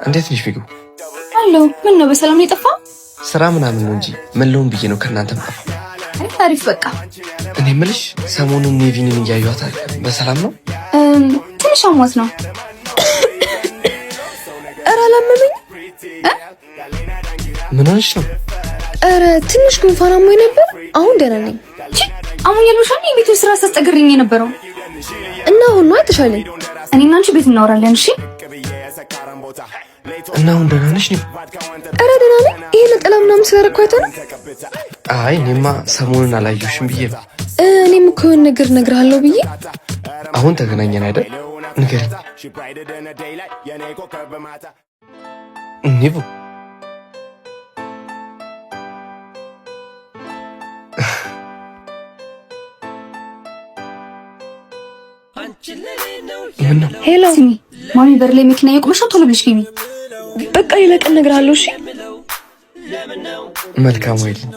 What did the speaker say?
እንዴት ነሽ ፊጉ? አሎ ምን ነው በሰላም የጠፋ? ስራ ምናምን ነው እንጂ ምን ልሆን ብዬ ነው ከእናንተ የምጠፋ። አይ ታሪፍ በቃ። እኔ የምልሽ ሰሞኑን ኔቪንን እያዩት አይደል? በሰላም ነው? ትንሽ አሟት ነው። ኧረ አላመመኝ። ምን ሆነሽ ነው? ኧረ ትንሽ ጉንፋን አሞኝ ነበር። አሁን ደህና ነኝ። አሁን ያሉሻል የቤቱ ስራ ሳስጠግርኝ የነበረው እና አሁን ነው ተሻለኝ። እኔና አንቺ ቤት እናወራለን እሺ? እና አሁን ደህና ነሽ ነው? ኧረ ደህና ነኝ። ይሄ ነጠላ ምናምን ስላደረኩ ነው። አይ እኔማ ሰሞኑን አላየሁሽም ብዬ ነው። እኔም እኮ የሆነ ነገር እነግርሃለሁ ብዬ። አሁን ተገናኘን አይደል? ንገሪኝ። ኒቡ ሄሎ ስሚ፣ ማሚ በር ላይ መኪና እየቆመሽ ቶሎ ብለሽ ግቢ። በቃ ሌላ ቀን እነግርሃለሁ እሺ? መልካም ወይልኝ